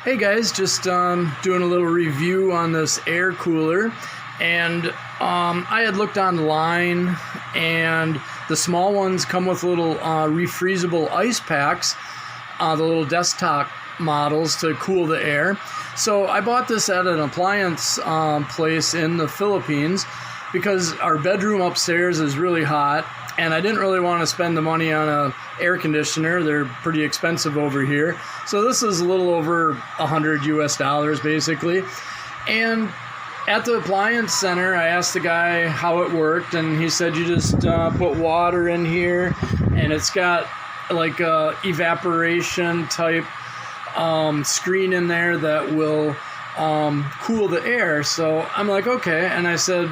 Hey guys, just doing a little review on this air cooler, and I had looked online, and the small ones come with little refreezable ice packs, the little desktop models to cool the air. So I bought this at an appliance place in the Philippines because our bedroom upstairs is really hot, and I didn't really want to spend the money on a air conditioner. They're pretty expensive over here. So this is a little over $100 US basically. And at the appliance center, I asked the guy how it worked, and he said you just put water in here, and it's got like a evaporation type screen in there that will cool the air. So I'm like, okay. And I said,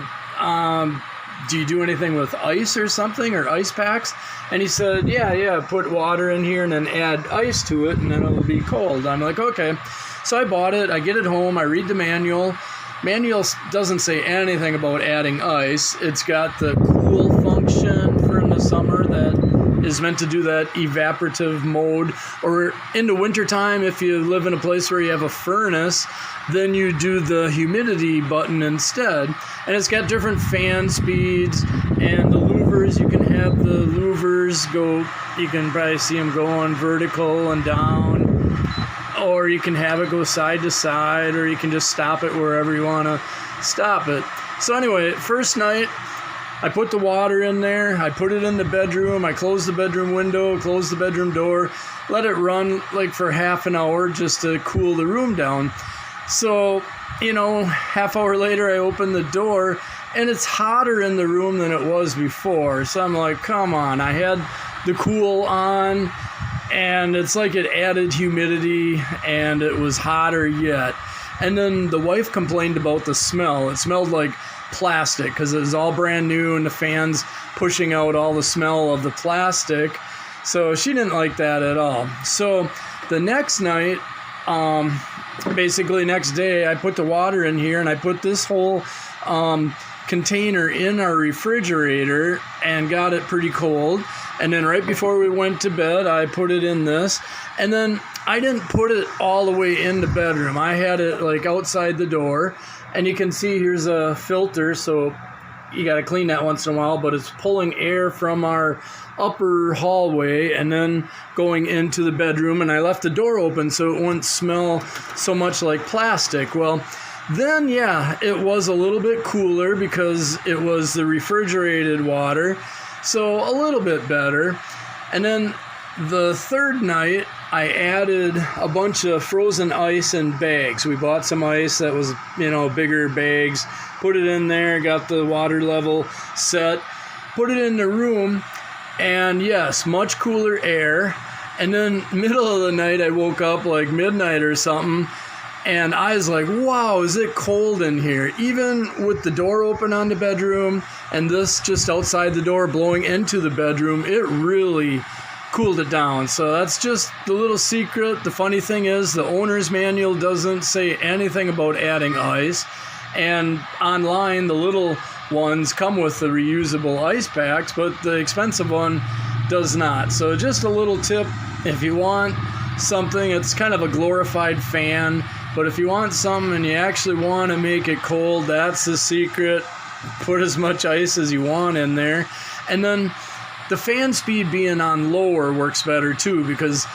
do you do anything with ice or something, or ice packs? And he said, yeah, put water in here and then add ice to it and then it'll be cold. I'm like, okay. So I bought it, I get it home, I read the manual. Manual doesn't say anything about adding ice. It's got the cool function for in the summer that is meant to do that evaporative mode. Or in the wintertime, if you live in a place where you have a furnace, then you do the humidity button instead. And it's got different fan speeds, and the louvers, you can have the louvers go, you can probably see them going vertical and down, or you can have it go side to side, or you can just stop it wherever you want to stop it. So anyway, first night, I put the water in there, I put it in the bedroom, I closed the bedroom window, closed the bedroom door, let it run like for half an hour just to cool the room down. So, half hour later I opened the door and it's hotter in the room than it was before. So I'm like, come on, I had the cool on and it's like it added humidity and it was hotter yet. And then the wife complained about the smell. It smelled like plastic because it was all brand new and the fans pushing out all the smell of the plastic. So she didn't like that at all. So the next night, basically next day, I put the water in here and I put this whole container in our refrigerator and got it pretty cold. And then right before we went to bed, I put it in this. And then I didn't put it all the way in the bedroom. I had it like outside the door. And you can see here's a filter, so you got to clean that once in a while, but it's pulling air from our upper hallway and then going into the bedroom. And I left the door open so it wouldn't smell so much like plastic. Well, then, it was a little bit cooler because it was the refrigerated water, so a little bit better. And then the third night, I added a bunch of frozen ice in bags. We bought some ice that was, bigger bags, put it in there, got the water level set, put it in the room, and yes, much cooler air. And then middle of the night, I woke up like midnight or something, and I was like, wow, is it cold in here? Even with the door open on the bedroom and this just outside the door blowing into the bedroom, it really cooled it down. So that's just the little secret. The funny thing is the owner's manual doesn't say anything about adding ice, and online the little ones come with the reusable ice packs, but the expensive one does not. So just a little tip, if you want something, it's kind of a glorified fan, but if you want something and you actually want to make it cold, that's the secret. Put as much ice as you want in there. And then the fan speed being on lower works better too, because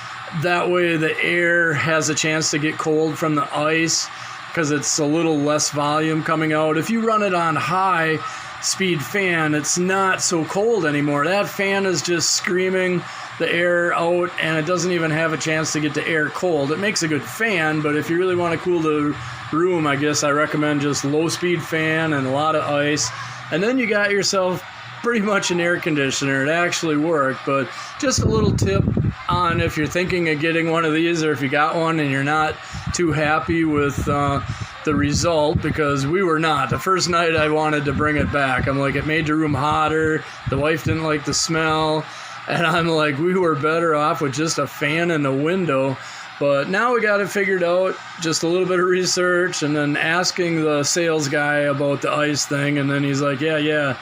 that way the air has a chance to get cold from the ice because it's a little less volume coming out. If you run it on high speed fan, it's not so cold anymore. That fan is just screaming the air out and it doesn't even have a chance to get the air cold. It makes a good fan, but if you really want to cool the room, I guess I recommend just low speed fan and a lot of ice. And then you got yourself pretty much an air conditioner. It actually worked, but just a little tip on if you're thinking of getting one of these, or if you got one and you're not too happy with the result, because we were not. The first night I wanted to bring it back. I'm like, it made the room hotter. The wife didn't like the smell. And I'm like, we were better off with just a fan in the window. But now we got it figured out, just a little bit of research and then asking the sales guy about the ice thing. And then he's like, yeah,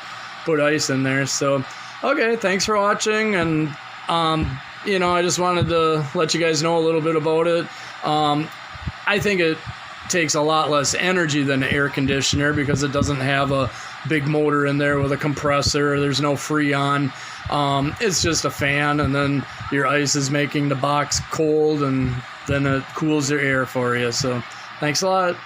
put ice in there. So, okay, thanks for watching. And, I just wanted to let you guys know a little bit about it. I think it takes a lot less energy than an air conditioner because it doesn't have a big motor in there with a compressor. There's no Freon. It's just a fan, and then your ice is making the box cold, and then it cools your air for you. So thanks a lot.